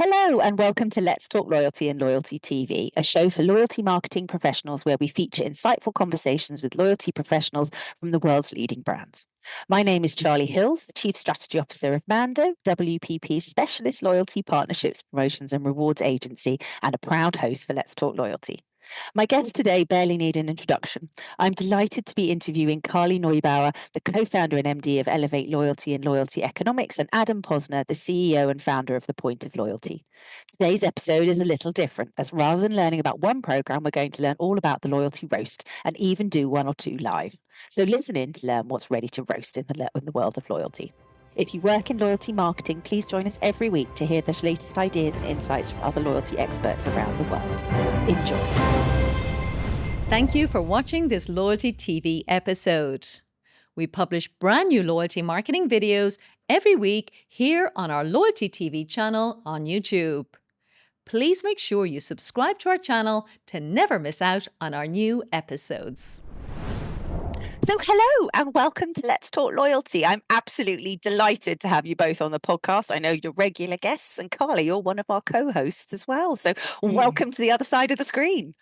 Hello, and welcome to Let's Talk Loyalty and Loyalty TV, a show for loyalty marketing professionals where we feature insightful conversations with loyalty professionals from the world's leading brands. My name is Charlie Hills, the Chief Strategy Officer of Mando, WPP's specialist loyalty partnerships, promotions, and rewards agency, and a proud host for Let's Talk Loyalty. My guests today barely need an introduction. I'm delighted to be interviewing Carly Neubauer, the co-founder and MD of Elevate Loyalty and Loyalty Economics, and Adam Posner, the CEO and founder of The Point of Loyalty. Today's episode is a little different, as rather than learning about one program, we're going to learn all about the loyalty roast and even do one or two live. So listen in to learn what's ready to roast in the world of loyalty. If you work in loyalty marketing, please join us every week to hear the latest ideas and insights from other loyalty experts around the world. Enjoy. Thank you for watching this Loyalty TV episode. We publish brand new loyalty marketing videos every week here on our Loyalty TV channel on YouTube. Please make sure you subscribe to our channel to never miss out on our new episodes. So hello and welcome to Let's Talk Loyalty. I'm absolutely delighted to have you both on the podcast. I know you're regular guests, and Carly, you're one of our co-hosts as well. So welcome to the other side of the screen.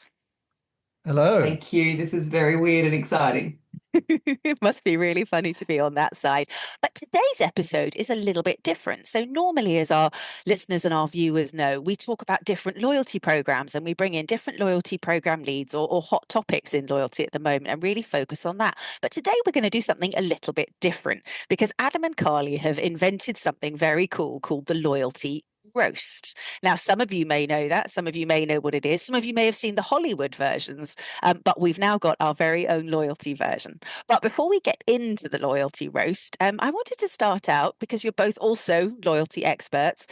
Hello. Thank you. This is very weird and exciting. It must be really funny to be on that side. But today's episode is a little bit different. So normally, as our listeners and our viewers know, we talk about different loyalty programs and we bring in different loyalty program leads or hot topics in loyalty at the moment and really focus on that. But today we're going to do something a little bit different because Adam and Carly have invented something very cool called the loyalty roast. Now, some of you may know that, some of you may know what it is, some of you may have seen the Hollywood versions, but we've now got our very own loyalty version. But before we get into the loyalty roast, I wanted to start out, because you're both also loyalty experts,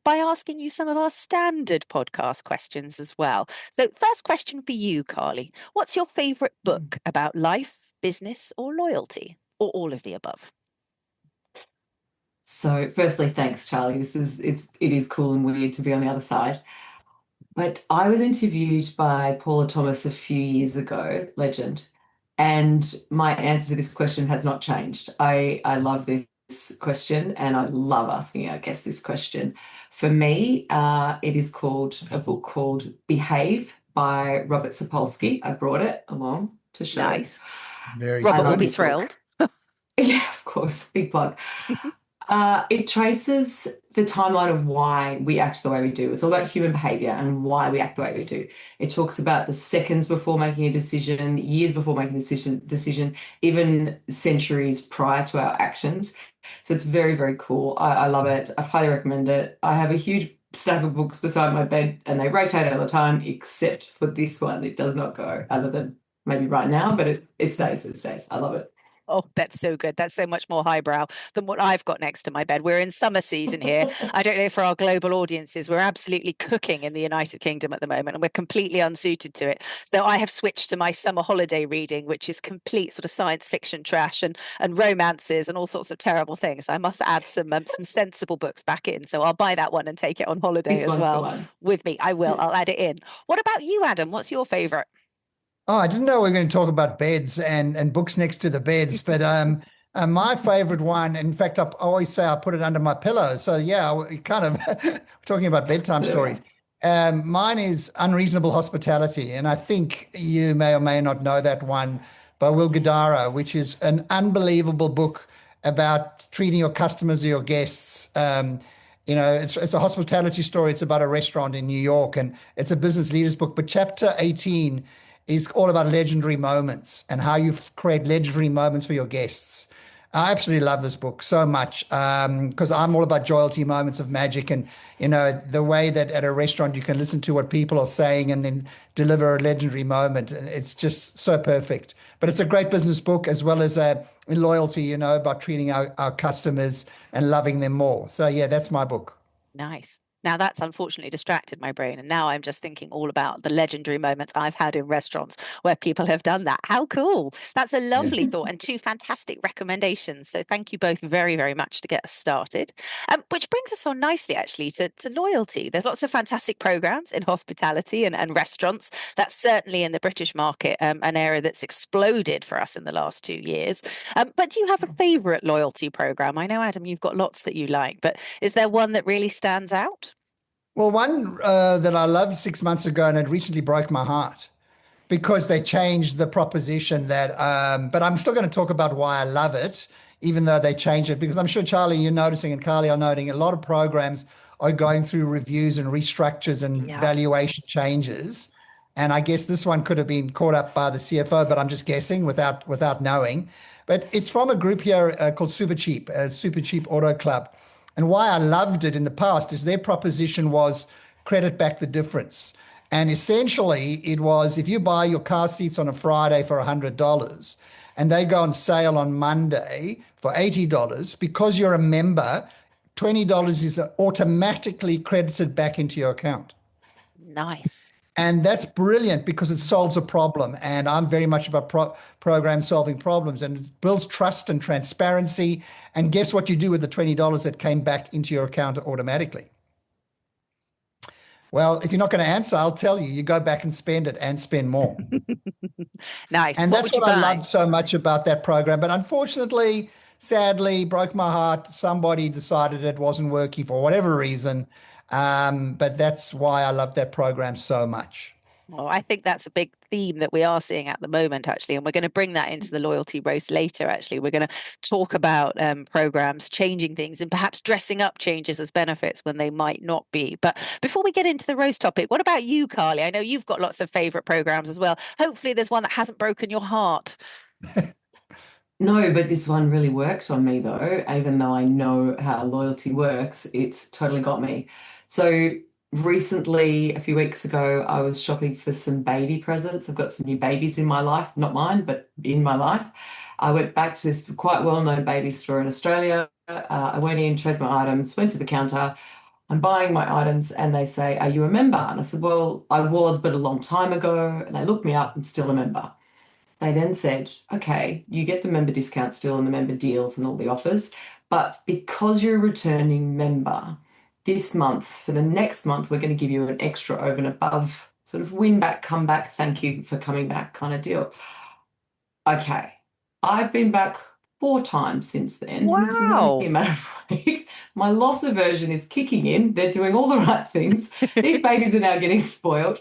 by asking you some of our standard podcast questions as well. So first question for you, Carly. What's your favorite book about life, business, or loyalty, or all of the above? So firstly, thanks, Charlie. It is cool and weird to be on the other side. But I was interviewed by Paula Thomas a few years ago, legend, and my answer to this question has not changed. I love this question and I love asking our guests this question. For me, it is a book called Behave by Robert Sapolsky. I brought it along to show. Nice. Very Robert cool. will be thrilled. Yeah, of course. Big plug. It traces the timeline of why we act the way we do. It's all about human behavior and why we act the way we do. It talks about the seconds before making a decision, years before making a decision, even centuries prior to our actions. So it's very, very cool. I love it. I highly recommend it. I have a huge stack of books beside my bed and they rotate all the time, except for this one. It does not go, other than maybe right now, but it stays. It stays. I love it. Oh, that's so good. That's so much more highbrow than what I've got next to my bed. We're in summer season here. I don't know for our global audiences, we're absolutely cooking in the United Kingdom at the moment and we're completely unsuited to it. So I have switched to my summer holiday reading, which is complete sort of science fiction trash and romances and all sorts of terrible things. I must add some sensible books back in. So I'll buy that one and take it on holiday as well with me. I will. I'll add it in. What about you, Adam? What's your favorite? Oh, I didn't know we were going to talk about beds and books next to the beds, but my favorite one, in fact, I always say I put it under my pillow. So yeah, kind of talking about bedtime stories. Mine is Unreasonable Hospitality, and I think you may or may not know that one by Will Guidara, which is an unbelievable book about treating your customers or your guests. It's a hospitality story. It's about a restaurant in New York, and it's a business leaders book. But chapter 18 is all about legendary moments and how you create legendary moments for your guests. I absolutely love this book so much because I'm all about joyalty moments of magic and, the way that at a restaurant you can listen to what people are saying and then deliver a legendary moment. It's just so perfect. But it's a great business book as well as loyalty, about treating our customers and loving them more. So, yeah, that's my book. Nice. Now that's unfortunately distracted my brain. And now I'm just thinking all about the legendary moments I've had in restaurants where people have done that. How cool. That's a lovely thought and two fantastic recommendations. So thank you both very, very much to get us started. Which brings us on nicely, actually, to loyalty. There's lots of fantastic programs in hospitality and restaurants. That's certainly in the British market, an area that's exploded for us in the last 2 years. But do you have a favorite loyalty program? I know, Adam, you've got lots that you like, but is there one that really stands out? Well, one that I loved 6 months ago and it recently broke my heart because they changed the proposition that, but I'm still going to talk about why I love it, even though they changed it, because I'm sure Charlie, you're noticing and Carly are noting a lot of programs are going through reviews and restructures and Yeah. valuation changes. And I guess this one could have been caught up by the CFO, but I'm just guessing without knowing. But it's from a group here called Super Cheap Auto Club. And why I loved it in the past is their proposition was credit back the difference. And essentially, it was if you buy your car seats on a Friday for $100 and they go on sale on Monday for $80, because you're a member, $20 is automatically credited back into your account. Nice. And that's brilliant because it solves a problem. And I'm very much about program solving problems, and it builds trust and transparency. And guess what you do with the $20 that came back into your account automatically? Well, if you're not going to answer, I'll tell you. You go back and spend it and spend more. Nice. And What that's would you what I buy? loved so much about that program. But unfortunately, sadly, broke my heart. Somebody decided it wasn't working for whatever reason. But that's why I love that program so much. Well, I think that's a big theme that we are seeing at the moment, actually, and we're going to bring that into the loyalty roast later. Actually, we're going to talk about programs changing things and perhaps dressing up changes as benefits when they might not be. But before we get into the roast topic, what about you, Carly? I know you've got lots of favorite programs as well. Hopefully, there's one that hasn't broken your heart. No, but this one really worked on me though. Even though I know how loyalty works, it's totally got me. So recently, a few weeks ago, I was shopping for some baby presents. I've got some new babies in my life, not mine, but in my life. I went back to this quite well-known baby store in Australia. I went in, chose my items, went to the counter. I'm buying my items, and they say, "Are you a member?" And I said, "Well, I was, but a long time ago." And they looked me up and still a member. They then said, okay, you get the member discount still and the member deals and all the offers, but because you're a returning member, this month, for the next month, we're going to give you an extra over and above sort of win back, come back, thank you for coming back kind of deal. Okay, I've been back 4 times since then, and this is only a Wow. matter of weeks. My loss aversion is kicking in. They're doing all the right things. These babies are now getting spoiled.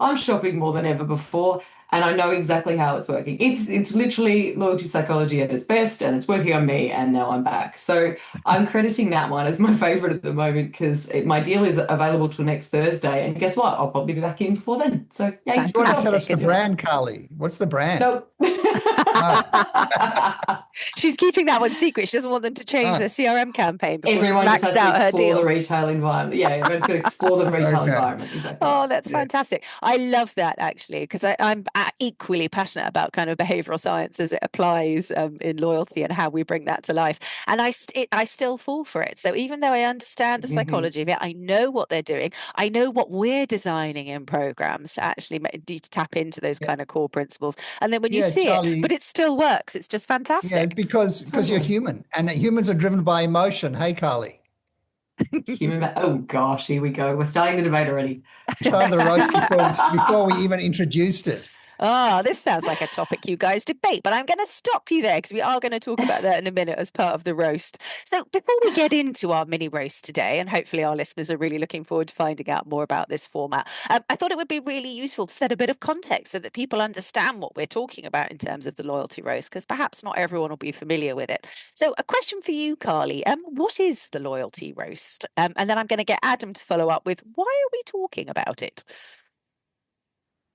I'm shopping more than ever before, and I know exactly how it's working. It's literally loyalty psychology at its best, and it's working on me, and now I'm back. So I'm crediting that one as my favorite at the moment because my deal is available till next Thursday, and guess what? I'll probably be back in before then. So yay, You want to tell us Fantastic, the isn't it? brand, Carly? What's the brand? Nope. She's keeping that one secret. She doesn't want them to change their Ah, CRM campaign before she's Everyone just maxed has to out her explore the deal. retail environment. Yeah, everyone's going to explore the retail okay. environment. Exactly Oh, right. that's Yeah. fantastic. I love that actually, because I'm equally passionate about kind of behavioral science as it applies in loyalty and how we bring that to life. And I still fall for it. So even though I understand the Mhm. psychology of it, I know what they're doing. I know what we're designing in programs to actually need to tap into those Yeah. kind of core principles. And then when you Yeah, see it, but Charlie. it still works. It's just Yeah, fantastic. because you're Totally. human and humans are driven by emotion. Hey, Carly. Oh gosh, here we go. We're starting the debate already. Started the roast before we even introduced it. Ah, this sounds like a topic you guys debate, but I'm going to stop you there because we are going to talk about that in a minute as part of the roast. So, before we get into our mini roast today, and hopefully our listeners are really looking forward to finding out more about this format, I thought it would be really useful to set a bit of context so that people understand what we're talking about in terms of the loyalty roast, because perhaps not everyone will be familiar with it. So, a question for you, Carly. What is the loyalty roast? And then I'm going to get Adam to follow up with why are we talking about it?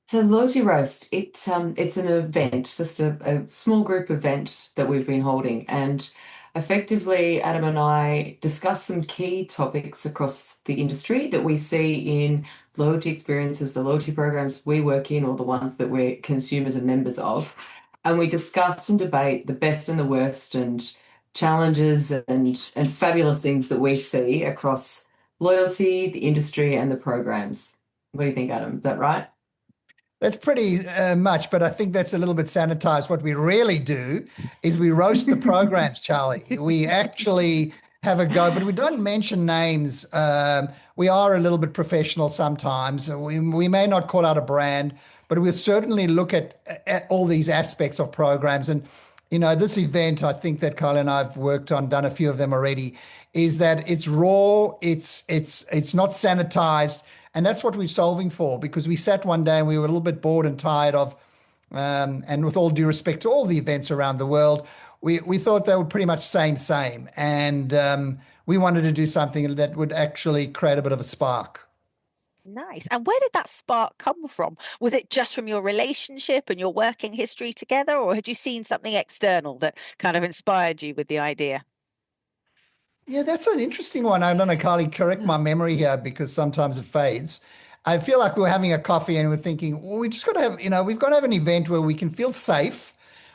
So Loyalty Roast, it's an event, just a small group event that we've been holding, and effectively Adam and I discuss some key topics across the industry that we see in loyalty experiences, the loyalty programs we work in, or the ones that we're consumers and members of, and we discuss and debate the best and the worst and challenges and fabulous things that we see across loyalty, the industry, and the programs. What do you think, Adam? Is that right? That's pretty much, but I think that's a little bit sanitized. What we really do is we roast the programs, Charlie. We actually have a go, but we don't mention names. We are a little bit professional sometimes. We may not call out a brand, but we'll certainly look at all these aspects of programs. And this event, I think that Carly and I've worked on, done a few of them already, is that it's raw, it's not sanitized, and that's what we're solving for. Because we sat one day and we were a little bit bored and tired of, and with all due respect to all the events around the world, we thought they were pretty much same, and we wanted to do something that would actually create a bit of a spark. Nice. And where did that spark come from? Was it just from your relationship and your working history together, or had you seen something external that kind of inspired you with the idea? Yeah, that's an interesting one. I don't know, Carly, correct my memory here because sometimes it fades. I feel like we were having a coffee and we're thinking, well, we just got to have, we've got to have an event where we can feel safe,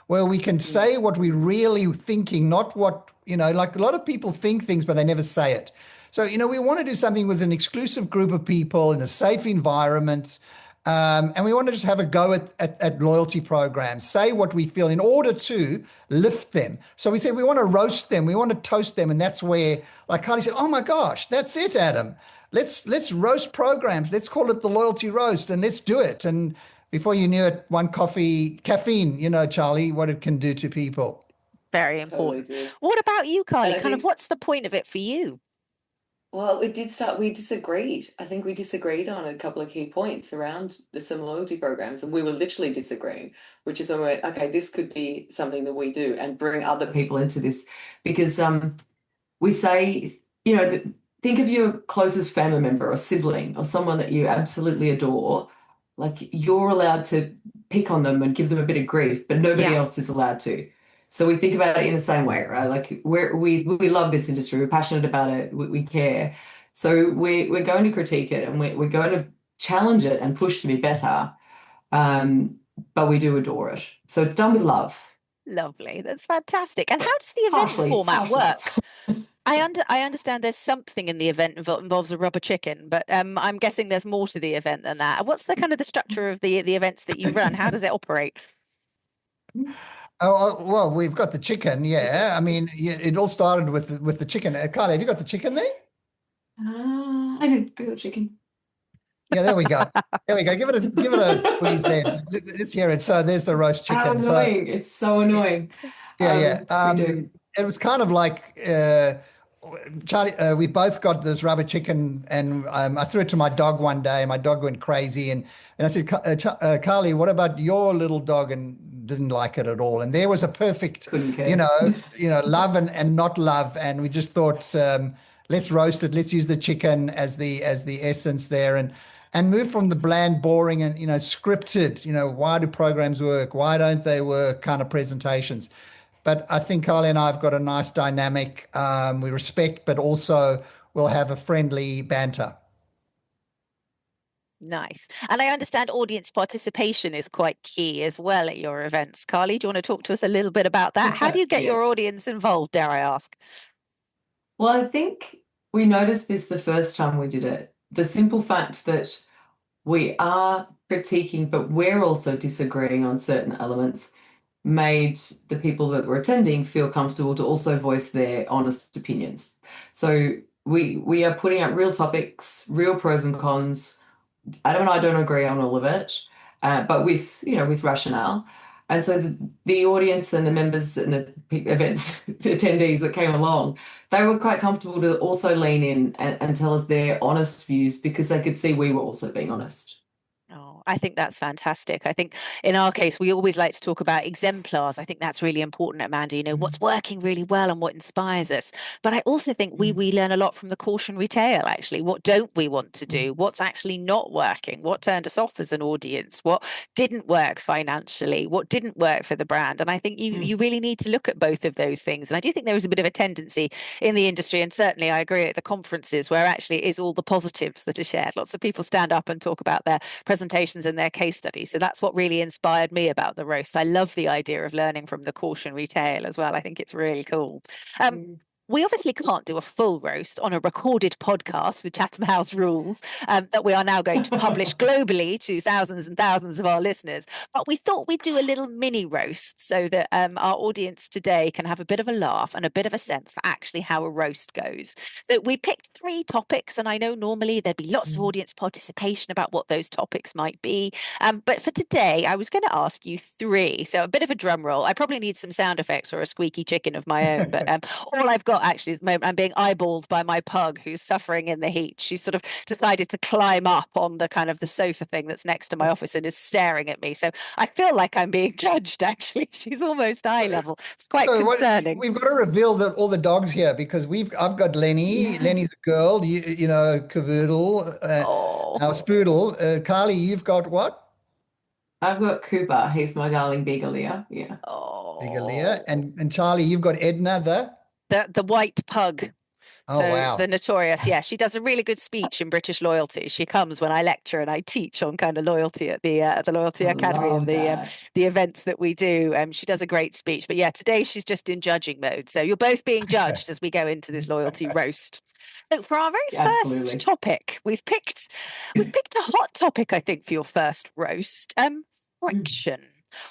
where we can say what we're really thinking, not what, like a lot of people think things, but they never say it. So, we want to do something with an exclusive group of people in a safe environment. And we want to just have a go at loyalty programs, say what we feel in order to lift them. So we said we want to roast them, we want to toast them. And that's where, like Carly said, oh my gosh, that's it, Adam. Let's roast programs. Let's call it the loyalty roast and let's do it. And before you knew it, one caffeine, Charlie, what it can do to people. Very Totally important. do. What about you, Carly? And I Kind of think, what's the point of it for you? well, it did start, we disagreed. I think we disagreed on a couple of key points around some loyalty programs, and we were literally disagreeing, which is when we went, okay, this could be something that we do and bring other people into this. Because we say, think of your closest family member or sibling or someone that you absolutely adore. Like, you're allowed to pick on them and give them a bit of grief, but nobody Yeah. else is allowed to. So we think about it in the same way, right? Like, we love this industry, we're passionate about it, we care. So we're going to critique it and we're going to challenge it and push to be better. But we do adore it. So it's done with love. Lovely. That's fantastic. And how does the event Partially format work? love. I understand there's something in the event involves a rubber chicken, but I'm guessing there's more to the event than that. What's the kind of the structure of the events that you run? How does it operate? Well, we've got the chicken. Yeah. I mean, it all started with the chicken. Carly, have you got the chicken there? I got chicken. Yeah, there we go. There we go. Give it a squeeze there. Let's hear it. So there's the roast How chicken. annoying. It's so annoying. Yeah. We do. It was kind of like Charlie. We both got this rubber chicken, and I threw it to my dog one day. My dog went crazy, and I said, Carly, what about your little dog? And didn't like it at all. And there was a perfect, Couldn't care. love and not love. And we just thought, let's roast it. Let's use the chicken as the essence there, and move from the bland, boring, and scripted. Why do programs work? Why don't they work? Kind of presentations. But I think Carly and I have got a nice dynamic. We respect, but also we'll have a friendly banter. Nice. And I understand audience participation is quite key as well at your events. Carly, do you want to talk to us a little bit about that? How do you get your Yes. audience involved, dare I ask? Well, I think we noticed this the first time we did it. The simple fact that we are critiquing, but we're also disagreeing on certain elements, made the people that were attending feel comfortable to also voice their honest opinions. So we are putting out real topics, real pros and cons. Adam and I don't agree on all of it, but with rationale. And so the audience and the members and the events attendees that came along, they were quite comfortable to also lean in and tell us their honest views because they could see we were also being honest. Oh, I think that's fantastic. I think in our case, we always like to talk about exemplars. I think that's really important, Amanda, what's working really well and what inspires us. But I also think we learn a lot from the cautionary tale, actually. What don't we want to do? What's actually not working? What turned us off as an audience? What didn't work financially? What didn't work for the brand? And I think you really need to look at both of those things. And I do think there is a bit of a tendency in the industry, and certainly I agree at the conferences, where actually it is all the positives that are shared. Lots of people stand up and talk about their presentations and their case studies. So that's what really inspired me about the roast. I love the idea of learning from the cautionary tale as well. I think it's really cool. we obviously can't do a full roast on a recorded podcast with Chatham House rules that we are now going to publish globally to thousands and thousands of our listeners. But we thought we'd do a little mini roast so that our audience today can have a bit of a laugh and a bit of a sense for actually how a roast goes. So we picked 3 topics, and I know normally there'd be lots of audience participation about what those topics might be. But for today, I was going to ask you 3. So a bit of a drum roll. I probably need some sound effects or a squeaky chicken of my own, but all I've got actually at the moment, I'm being eyeballed by my pug who's suffering in the heat. She's sort of decided to climb up on the kind of the sofa thing that's next to my office and is staring at me. So I feel like I'm being judged, actually. She's almost eye level. It's quite concerning. We've got to reveal that all the dogs here because I've got Lenny. Yeah. Lenny's a girl. You know, Cavoodle, Oh, our Spoodle. Carly, you've got what? I've got Cooper. He's my darling beagle ear. Yeah. Bigalia. oh. And Charlie, you've got Edna, The white pug. Oh, So wow. the notorious, yeah, she does a really good speech in British loyalty. She comes when I lecture and I teach on kind of loyalty at the Loyalty I Academy and love that. the events that we do. She does a great speech. But yeah, today she's just in judging mode. So you're both being judged as we go into this loyalty roast. So for our very first Absolutely. topic, we've picked a hot topic, I think, for your first roast. Friction.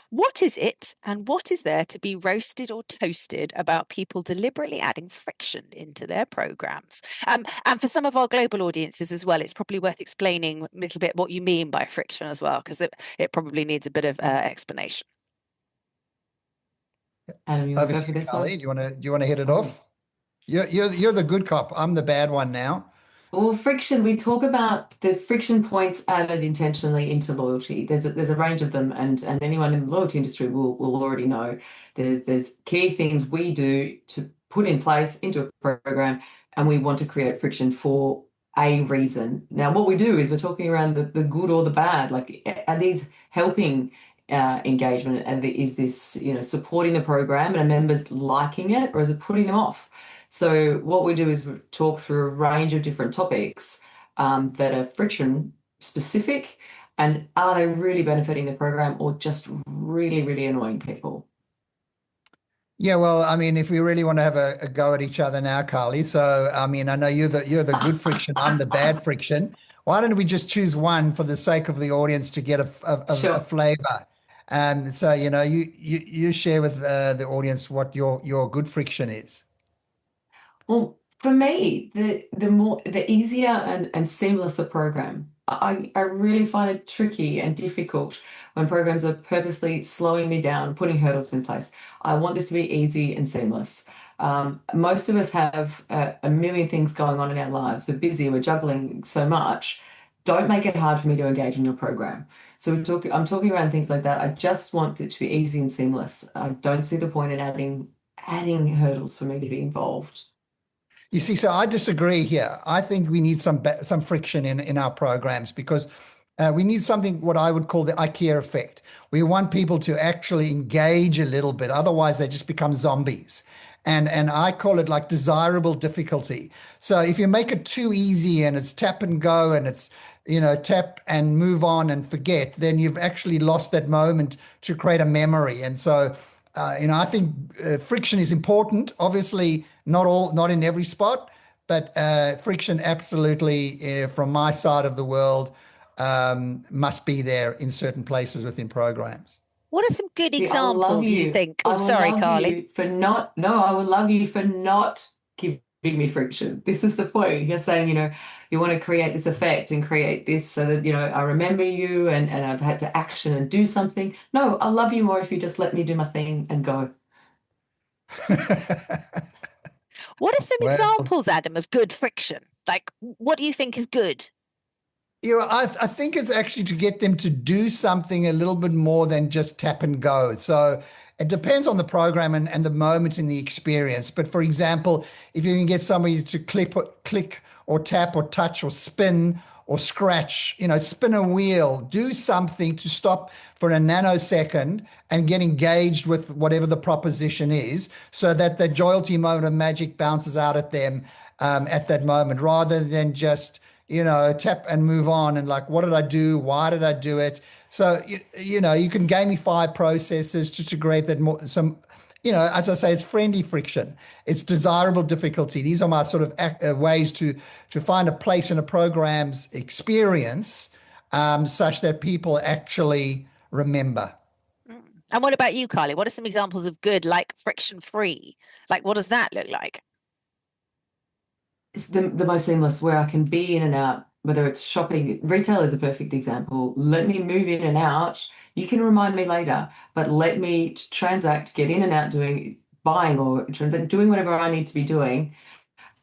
What is it, and what is there to be roasted or toasted about people deliberately adding friction into their programs? And for some of our global audiences as well, it's probably worth explaining a little bit what you mean by friction as well, because it probably needs a bit of explanation. Adam, you want Over to to go for you, this Carly. one? Do you want to hit it off? You're the good cop. I'm the bad one now. Well, friction, we talk about the friction points added intentionally into loyalty. There's a range of them, and anyone in the loyalty industry will already know there's key things we do to put in place into a program, and we want to create friction for a reason. Now, what we do is we're talking around the good or the bad. Like, are these helping engagement, and is this supporting the program and are members liking it, or is it putting them off? So what we do is we talk through a range of different topics that are friction specific, and are they really benefiting the program or just really, really annoying people? Yeah, well, I mean, if we really want to have a go at each other now, Carly. So, I mean, I know you're the good friction. I'm the bad friction. Why don't we just choose one for the sake of the audience to get a Sure. flavor? So you share with the audience what your good friction is. Well, for me, the easier and seamless a program. I really find it tricky and difficult when programs are purposely slowing me down, putting hurdles in place. I want this to be easy and seamless. Most of us have a million things going on in our lives. We're busy, we're juggling so much. Don't make it hard for me to engage in your program. So I'm talking around things like that. I just want it to be easy and seamless. I don't see the point in adding hurdles for me to be involved. You see, so I disagree here. I think we need some friction in our programs because we need something what I would call the IKEA effect. We want people to actually engage a little bit, otherwise they just become zombies. And I call it like desirable difficulty. So if you make it too easy and it's tap and go and it's tap and move on and forget, then you've actually lost that moment to create a memory. And so I think friction is important. Obviously, not in every spot, but friction absolutely from my side of the world must be there in certain places within programs. What are some good See, I will love examples you you. think? I Oh, will sorry, love Carly. you for not. No, I will love you for not giving me friction. This is the point. You're saying, you want to create this effect and create this so that, I remember you and I've had to action and do something. No, I'll love you more if you just let me do my thing and go. What are some Well, examples, Adam, of good friction? Like, what do you think is good? I think it's actually to get them to do something a little bit more than just tap and go. So it depends on the program and the moment in the experience. But for example, if you can get somebody to click or tap or touch or spin or scratch, spin a wheel, do something to stop for a nanosecond and get engaged with whatever the proposition is so that the joyalty moment of magic bounces out at them at that moment rather than just tap and move on and like, what did I do? Why did I do it? So, you can gamify processes to create that some as I say, it's friendly friction. It's desirable difficulty. These are my sort of ways to find a place in a program's experience, such that people actually remember. And what about you, Carly? What are some examples of good, like friction-free? Like, what does that look like? It's the most seamless, where I can be in and out, whether it's shopping. Retail is a perfect example. Let me move in and out. You can remind me later, but let me transact, get in and out, buying or doing whatever I need to be doing,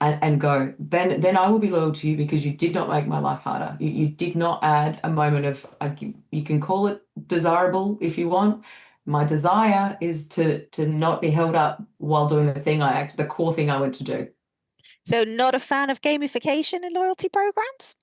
and go. Then I will be loyal to you, because you did not make my life harder. You did not add a moment of, you can call it desirable if you want. My desire is to not be held up while doing the core thing I went to do. So not a fan of gamification in loyalty programs?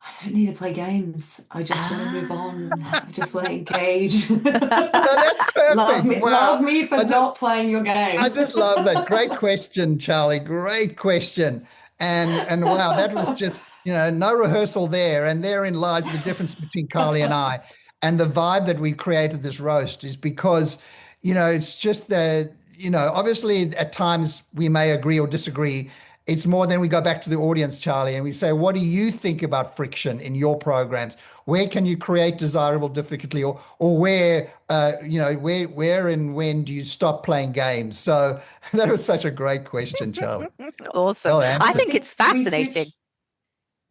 I don't need to play games. I just want to move on. I just want to engage. No, that's perfect. Love me for not playing your game. I just love that. Great question, Charlie. Great question. And wow, that was just, no rehearsal there. And therein lies the difference between Carly and I. And the vibe that we created this roast is because, it's just that, obviously at times we may agree or disagree. It's more than we go back to the audience, Charlie, and we say, what do you think about friction in your programs? Where can you create desirable difficulty, or where, where and when do you stop playing games? So that was such a great question, Charlie. Awesome. Well I answered. think it's fascinating.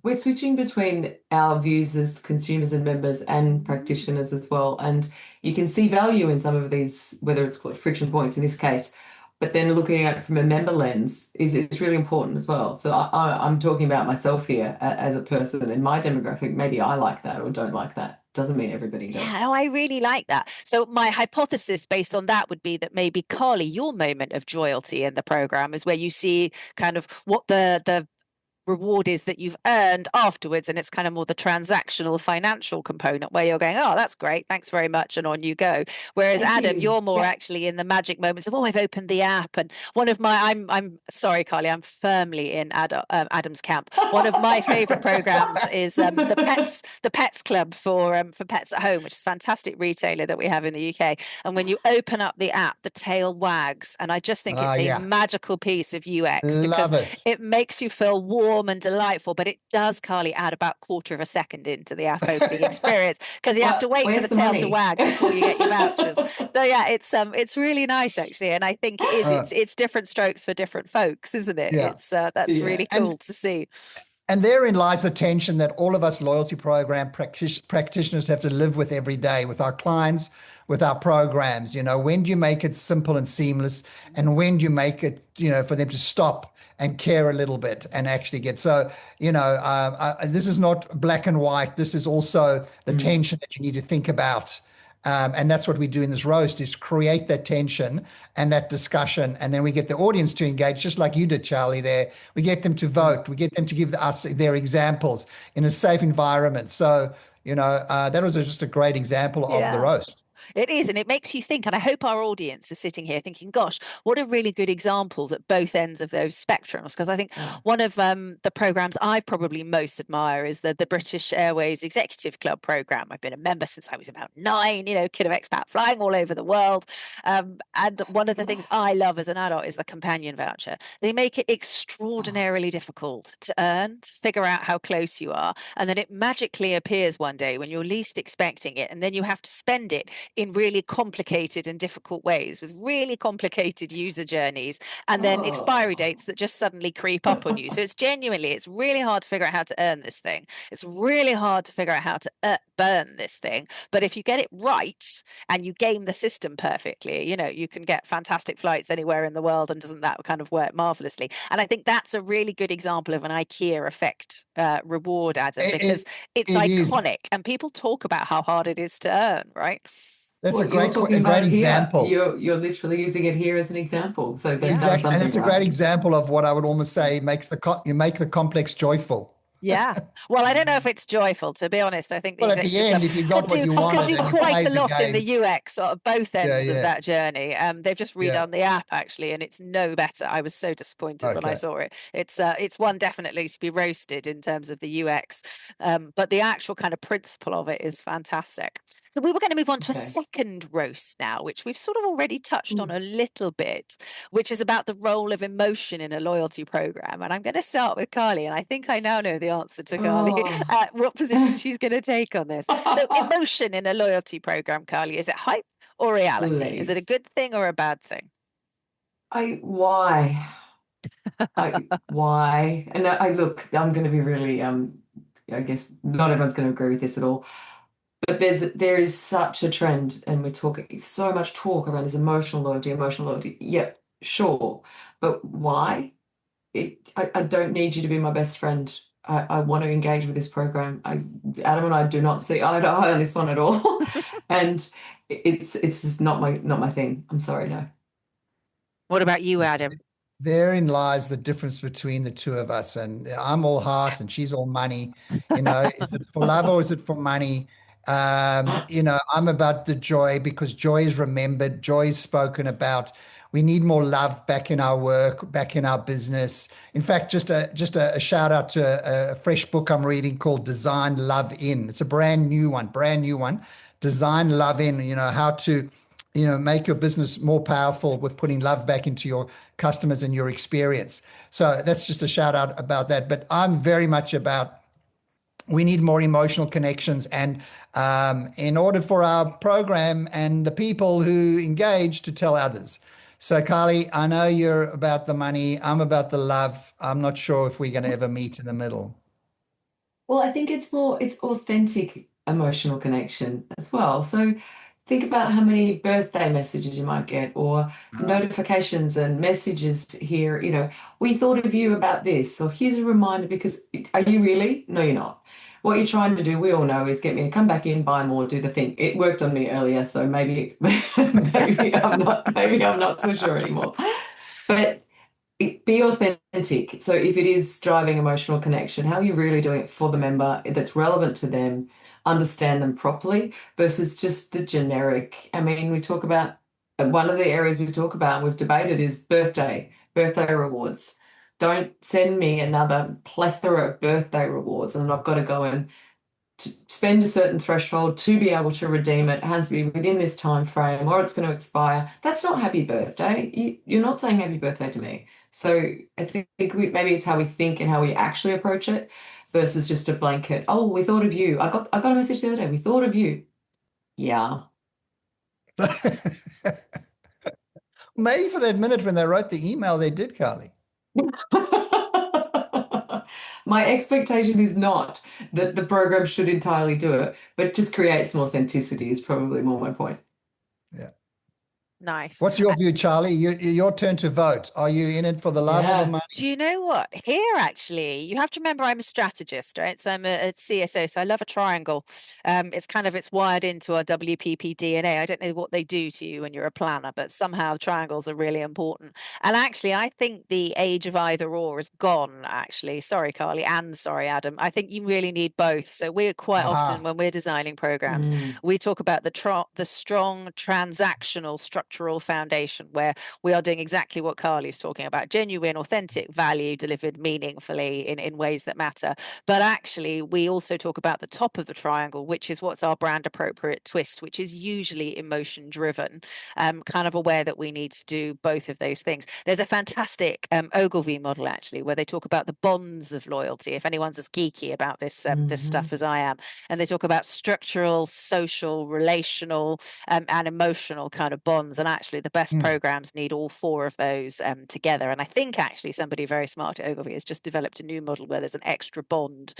We're switching between our views as consumers and members and practitioners as well. And you can see value in some of these, whether it's called friction points in this case, but then looking at it from a member lens is really important as well. So I'm talking about myself here as a person in my demographic. Maybe I like that or don't like that. Doesn't mean everybody does. Yeah, no, I really like that. So my hypothesis based on that would be that maybe, Carly, your moment of joyalty in the program is where you see kind of what the reward is that you've earned afterwards, and it's kind of more the transactional financial component where you're going, oh, that's great, thanks very much, and on you go. Whereas Thank Adam, you. you're more Yeah. actually in the magic moments of, oh, I've opened the app. And one of my, I'm sorry, Carly, I'm firmly in Adam's camp. One of my favorite programs is the Pets Club for Pets at Home, which is a fantastic retailer that we have in the UK. And when you open up the app, the tail wags, and I just think it's a magical piece of UX because it makes you feel warm and delightful, but it does, Carly, add about quarter of a second into the app opening experience because you have to wait for the tail to wag before you get your vouchers. So yeah, it's really nice actually, and I think it is. It's different strokes for different folks, isn't it? Yeah. It's that's really cool to see. And therein lies the tension that all of us loyalty program practitioners have to live with every day with our clients, with our programs. When do you make it simple and seamless, and when do you make it, for them to stop and care a little bit and actually get. So, this is not black and white. This is also the tension that you need to think about. And that's what we do in this roast, is create that tension and that discussion. And then we get the audience to engage, just like you did, Charlie, there. We get them to vote. We get them to give us their examples in a safe environment. So, that was just a great example of the roast. It is, and it makes you think, and I hope our audience is sitting here thinking, gosh, what are really good examples at both ends of those spectrums? Because I think one of the programs I probably most admire is the British Airways Executive Club program. I've been a member since I was about 9, kid of expat flying all over the world. And one of the things I love as an adult is the companion voucher. They make it extraordinarily difficult to earn, to figure out how close you are, and then it magically appears one day when you're least expecting it, and then you have to spend it in really complicated and difficult ways with really complicated user journeys, and then expiry dates that just suddenly creep up on you. So it's really hard to figure out how to earn this thing. It's really hard to figure out how to burn this thing. But if you get it right and you game the system perfectly, you can get fantastic flights anywhere in the world, and doesn't that kind of work marvelously? And I think that's a really good example of an IKEA effect reward, Adam, because it's iconic and people talk about how hard it is to earn, right? That's a great example. You're literally using it here as an example. So exactly, and it's a great example of what I would almost say you make the complex joyful. Yeah. Well, I don't know if it's joyful, to be honest. I think at the end, if you got what you wanted, could do quite a lot in the UX of both ends of that journey. They've just redone the app actually, and it's no better. I was so disappointed when I saw it. It's one definitely to be roasted in terms of the UX, but the actual kind of principle of it is fantastic. So we were going to move on to a Okay. second roast now, which we've sort of already touched on Ooh. a little bit, which is about the role of emotion in a loyalty program. And I'm going to start with Carly, and I think I now know the answer to Carly, Oh. what position she's going to take on this. So emotion in a loyalty program, Carly, is it hype or reality? Is it a Please. good thing or a bad thing? Why? Why? And I look, I'm going to be really, I guess not everyone's going to agree with this at all, but there is such a trend, and we're talking so much talk around this emotional loyalty, emotional loyalty. Yep, sure, but why? I don't need you to be my best friend. I want to engage with this program. Adam and I do not see eye to eye on this one at all, and it's just not my thing. I'm sorry, no. What about you, Adam? Therein lies the difference between the two of us. And I'm all heart and she's all money. You know, is it for love or is it for money? You know, I'm about the joy because joy is remembered, joy is spoken about. We need more love back in our work, back in our business. In fact, just a shout out to a fresh book I'm reading called Design Love In. It's a brand new one. Design Love In, you know, how to make your business more powerful with putting love back into your customers and your experience. So that's just a shout out about that. But I'm very much about we need more emotional connections. And in order for our program and the people who engage to tell others. So, Carly, I know you're about the money. I'm about the love. I'm not sure if we're going to ever meet in the middle. Well, I think it's authentic emotional connection as well. So think about how many birthday messages you might get or notifications and messages here, we thought of you about this, or here's a reminder because are you really? No, you're not. What you're trying to do, we all know, is get me to come back in, buy more, do the thing. It worked on me earlier, so maybe maybe I'm not so sure anymore. But be authentic. So if it is driving emotional connection, how are you really doing it for the member that's relevant to them, understand them properly versus just the generic. I mean, we talk about one of the areas we talk about and we've debated is birthday rewards. Don't send me another plethora of birthday rewards and I've got to go and to spend a certain threshold to be able to redeem it. It has to be within this time frame or it's going to expire. That's not happy birthday. You're not saying happy birthday to me. So I think maybe it's how we think and how we actually approach it versus just a blanket. Oh, we thought of you. I got a message the other day. We thought of you. Yeah. Maybe for that minute when they wrote the email, they did, Carly. My expectation is not that the program should entirely do it, but just create some authenticity is probably more my point. Yeah. Nice. What's your view, Charlie? Your turn to vote. Are you in it for the love or the Yeah. money? Do you know what? Here, actually, you have to remember I'm a strategist, right? So I'm a CSO, so I love a triangle. It's wired into our WPP DNA. I don't know what they do to you when you're a planner, but somehow triangles are really important. And actually, I think the age of either or is gone, actually. Sorry, Carly, and sorry, Adam. I think you really need both. So we're quite often, when we're designing programs, we talk about the strong transactional structural foundation where we are doing exactly what Carly's talking about, genuine, authentic value delivered meaningfully in ways that matter. But actually, we also talk about the top of the triangle, which is what's our brand appropriate twist, which is usually emotion driven, kind of aware that we need to do both of those things. There's a fantastic Ogilvy model, actually, where they talk about the bonds of loyalty, if anyone's as geeky about this stuff as I am. And they talk about structural, social, relational, and emotional kind of bonds. And actually, the best programs need all four of those together. And I think actually somebody very smart at Ogilvy has just developed a new model where there's an extra bond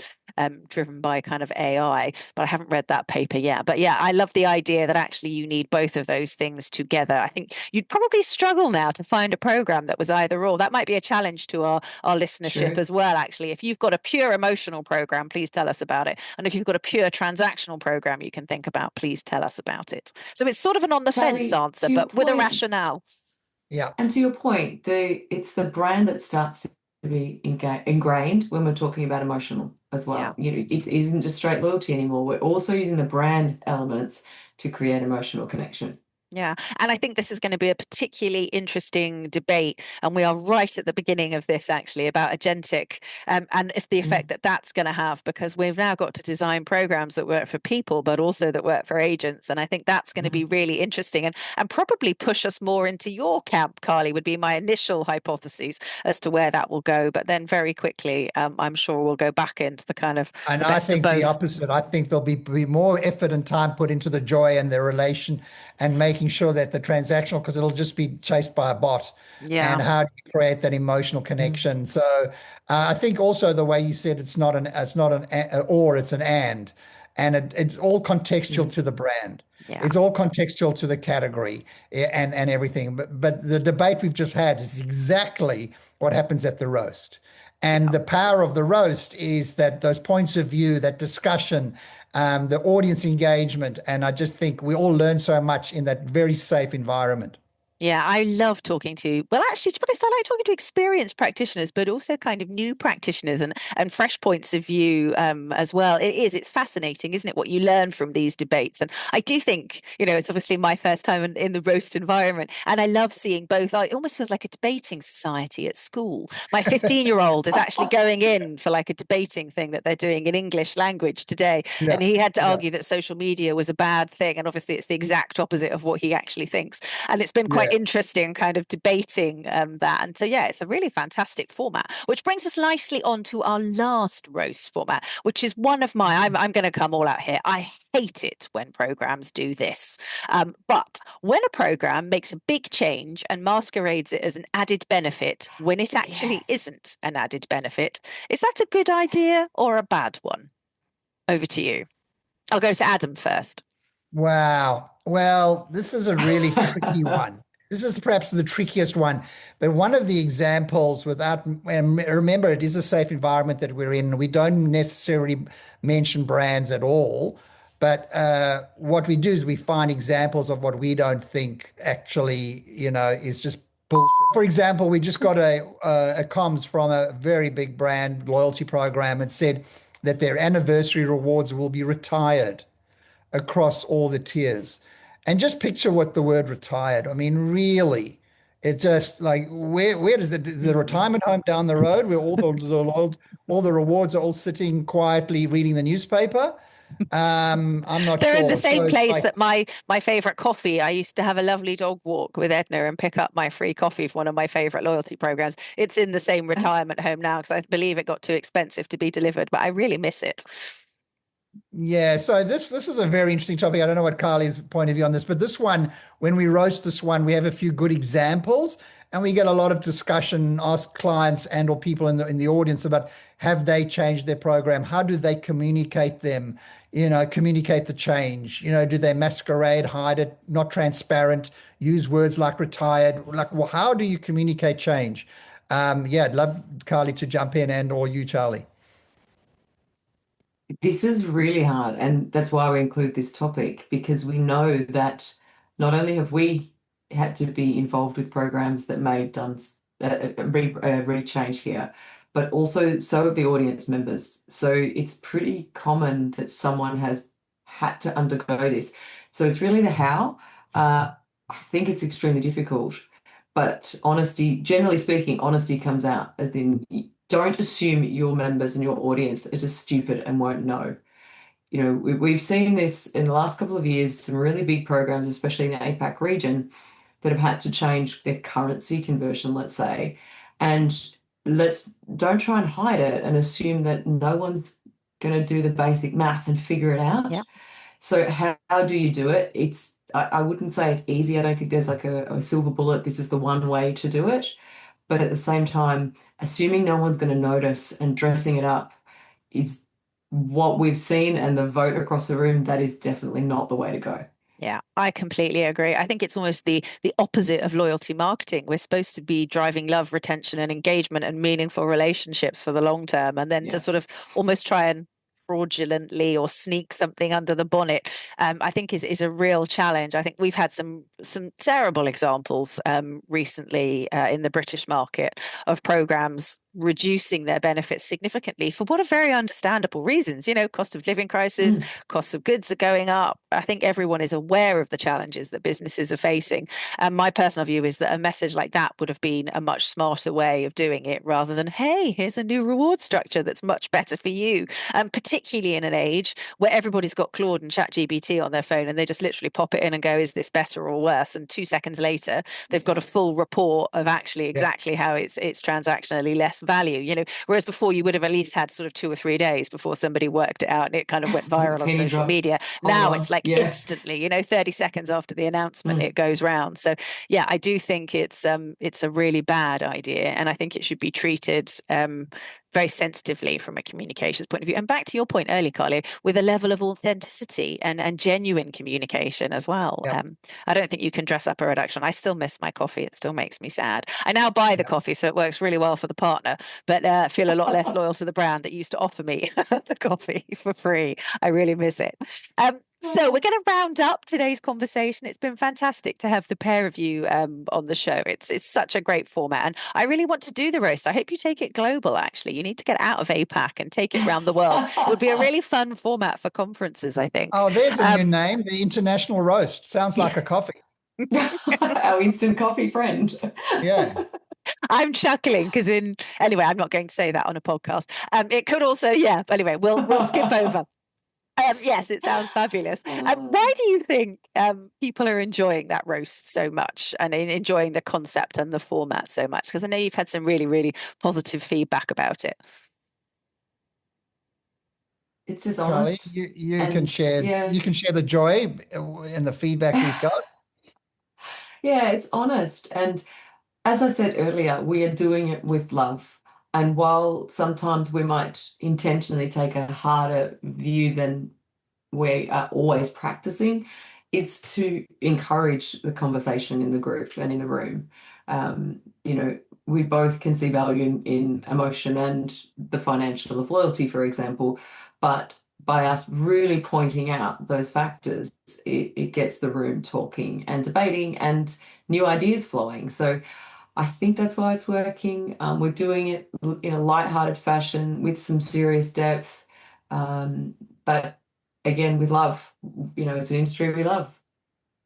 driven by kind of AI, but I haven't read that paper yet. But yeah, I love the idea that actually you need both of those things together. I think you'd probably struggle now to find a program that was either or. That might be a challenge to our listenership as well, actually. If you've got a pure emotional program, please tell us about it. And if you've got a pure transactional program you can think about, please tell us about it. So it's sort of an on the fence answer, but with a rationale. Yeah. And to your point, it's the brand that starts to be ingrained when we're talking about emotional as well. Yeah. It isn't just straight loyalty anymore. We're also using the brand elements to create emotional connection. Yeah. And I think this is going to be a particularly interesting debate. And we are right at the beginning of this, actually, about agentic and if the effect that that's going to have, because we've now got to design programs that work for people, but also that work for agents. And I think that's going to be really interesting and probably push us more into your camp, Carly, would be my initial hypotheses as to where that will go. But then very quickly, I'm sure we'll go back into the kind of And the I best of think the both. opposite. I think there'll be more effort and time put into the joy and the relation and making sure that the transactional, because it'll just be chased by a bot. Yeah. And how do you create that emotional connection? So I think also the way you said it's not an or, it's an and it's all contextual to the brand. Yeah. It's all contextual to the category and everything. But the debate we've just had is exactly what happens at the roast. And the power of the roast is that those points of view, that discussion, the audience engagement. And I just think we all learn so much in that very safe environment. Yeah, I love talking to, well, actually, to be honest, I like talking to experienced practitioners, but also kind of new practitioners and fresh points of view as well. It's fascinating, isn't it, what you learn from these debates? And I do think, it's obviously my first time in the roast environment. And I love seeing both. It almost feels like a debating society at school. My 15-year-old is actually going in for like a debating thing that they're doing in English language today. Yeah. And he had to Yeah. argue that social media was a bad thing. And obviously, it's the exact opposite of what he actually thinks. And it's been quite Yeah. interesting kind of debating that. And so, yeah, it's a really fantastic format, which brings us nicely on to our last roast format, which is one of my, I'm going to come all out here. I hate it when programs do this. But when a program makes a big change and masquerades it as an added benefit when it actually isn't an added benefit, is that a good idea or a bad one? Over to you. I'll go to Adam first. Wow. Well, this is a really tricky one. This is perhaps the trickiest one. But one of the examples, and remember, it is a safe environment that we're in. We don't necessarily mention brands at all. But what we do is we find examples of what we don't think actually, is just bullshit. For example, we just got a comms from a very big brand loyalty program and said that their anniversary rewards will be retired across all the tiers. And just picture what the word retired. I mean, really, it's just like where does the retirement home down the road where all the rewards are all sitting quietly reading the newspaper? I'm not They're in the sure. same So it's place like, that my favorite coffee. I used to have a lovely dog walk with Edna and pick up my free coffee for one of my favorite loyalty programs. It's in the same retirement home now because I believe it got too expensive to be delivered, but I really miss it. yeah, so this is a very interesting topic. I don't know what Carly's point of view on this, but this one, when we roast this one, we have a few good examples, and we get a lot of discussion, ask clients and or people in the audience about have they changed their program? How do they communicate them? Communicate the change. Do they masquerade, hide it, not transparent, use words like retired? Like, well, how do you communicate change? Yeah, I'd love Carly to jump in and or you, Charlie. This is really hard, and that's why we include this topic, because we know that not only have we had to be involved with programs that may have done change here, but also so have the audience members. So it's pretty common that someone has had to undergo this. So it's really the how. I think it's extremely difficult, but honesty, generally speaking, honesty comes out as in don't assume your members and your audience are just stupid and won't know. We've seen this in the last couple of years, some really big programs, especially in the APAC region, that have had to change their currency conversion, let's say. And don't try and hide it and assume that no one's going to do the basic math and figure it out. Yeah. So how do you do it? I wouldn't say it's easy. I don't think there's like a silver bullet. This is the one way to do it. But at the same time, assuming no one's going to notice and dressing it up is what we've seen, and the vote across the room, that is definitely not the way to go. Yeah, I completely agree. I think it's almost the opposite of loyalty marketing. We're supposed to be driving love, retention, and engagement and meaningful relationships for the long term, and then to sort of almost try and fraudulently or sneak something under the bonnet, I think is a real challenge. I think we've had some terrible examples recently in the British market of programs reducing their benefits significantly for what are very understandable reasons. Cost of living crisis, costs of goods are going up. I think everyone is aware of the challenges that businesses are facing. And my personal view is that a message like that would have been a much smarter way of doing it, rather than, hey, here's a new reward structure that's much better for you. And particularly in an age where everybody's got Claude and ChatGPT on their phone and they just literally pop it in and go, is this better or worse? And 2 seconds later, they've got a full report of actually exactly how it's transactionally less value. Whereas before you would have at least had sort of 2 or 3 days before somebody worked it out and it kind of went viral on social media. Now it's like instantly, 30 seconds after the announcement, it goes round. So yeah, I do think it's a really bad idea, and I think it should be treated very sensitively from a communications point of view. And back to your point earlier, Carly, with a level of authenticity and genuine communication as well. I don't think you can dress up a reduction. I still miss my coffee. It still makes me sad. I now buy the coffee, so it works really well for the partner, but feel a lot less loyal to the brand that used to offer me the coffee for free. I really miss it. So we're going to round up today's conversation. It's been fantastic to have the pair of you on the show. It's such a great format, and I really want to do the roast. I hope you take it global. Actually, you need to get out of APAC and take it around the world. It would be a really fun format for conferences, I think. Oh, there's a new name, the International Roast. Sounds like a coffee. Our instant coffee friend. Yeah. I'm chuckling because anyway, I'm not going to say that on a podcast. It could also, but anyway, we'll skip over. Yes, it sounds fabulous. Why do you think people are enjoying that roast so much and enjoying the concept and the format so much? Because I know you've had some really, really positive feedback about it. It's just Carly, honest. you can share the joy and the feedback we've got. Yeah, it's honest. And as I said earlier, we are doing it with love. And while sometimes we might intentionally take a harder view than we are always practicing, it's to encourage the conversation in the group and in the room. We both can see value in emotion and the financial of loyalty, for example, but by us really pointing out those factors, it gets the room talking and debating and new ideas flowing. So I think that's why it's working. We're doing it in a lighthearted fashion with some serious depth, but again, with love. It's an industry we love.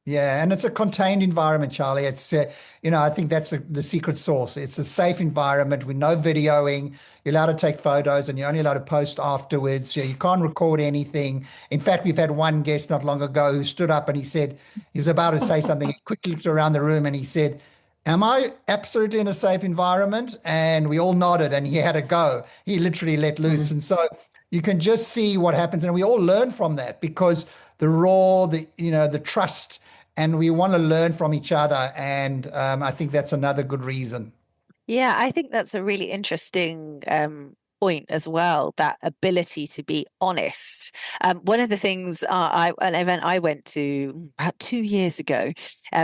Yeah, and it's a contained environment, Charlie. It's, I think that's the secret sauce. It's a safe environment with no videoing. You're allowed to take photos and you're only allowed to post afterwards. You can't record anything. In fact, we've had one guest not long ago who stood up and he said, he was about to say something. He quickly looked around the room and he said, am I absolutely in a safe environment? And we all nodded and he had a go. He literally let loose. And so you can just see what happens. And we all learn from that because the trust, and we want to learn from each other. And I think that's another good reason. Yeah, I think that's a really interesting point as well, that ability to be honest. One of the things an event I went to about 2 years ago,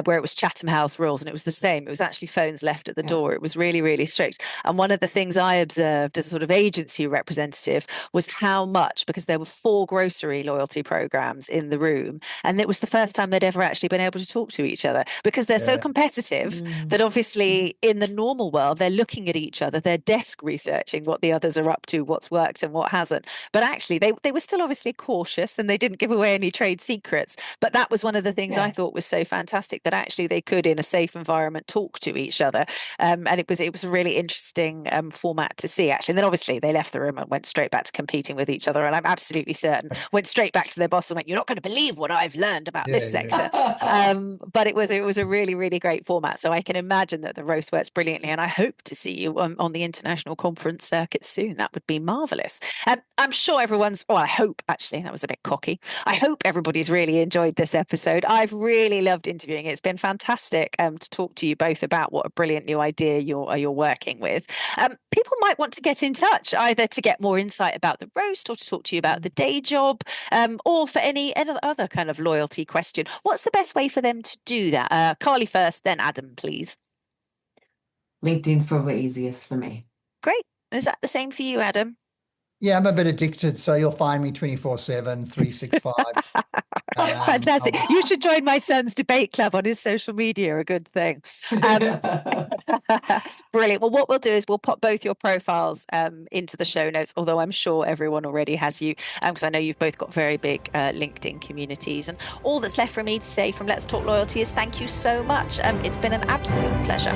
where it was Chatham House rules, and it was the same. It was actually phones left at the door. It was really, really strict. And one of the things I observed as a sort of agency representative was how much, because there were 4 grocery loyalty programs in the room, and it was the first time they'd ever actually been able to talk to each other because they're so competitive that obviously in the normal world, they're looking at each other, they're desk researching what the others are up to, what's worked and what hasn't. But actually, they were still obviously cautious and they didn't give away any trade secrets. But that was one of the things I thought was so fantastic, that actually they could, in a safe environment, talk to each other. And it was a really interesting format to see, actually. And then obviously they left the room and went straight back to competing with each other. And I'm absolutely certain went straight back to their boss and went, "You're not going to believe what I've learned about this sector." But it was a really, really great format. So I can imagine that the roast works brilliantly. And I hope to see you on the international conference circuit soon. That would be marvelous. I'm sure I hope, actually, that was a bit cocky. I hope everybody's really enjoyed this episode. I've really loved interviewing. It's been fantastic to talk to you both about what a brilliant new idea you're working with. People might want to get in touch, either to get more insight about the roast or to talk to you about the day job, or for any other kind of loyalty question. What's the best way for them to do that? Carly first, then Adam, please. LinkedIn's probably easiest for me. Great. Is that the same for you, Adam? Yeah, I'm a bit addicted, so you'll find me 24/7, 365. Fantastic. You should join my son's debate club on his social media. A good thing. Brilliant. Well, what we'll do is we'll pop both your profiles into the show notes, although I'm sure everyone already has you, because I know you've both got very big LinkedIn communities. And all that's left for me to say from Let's Talk Loyalty is thank you so much. It's been an absolute pleasure.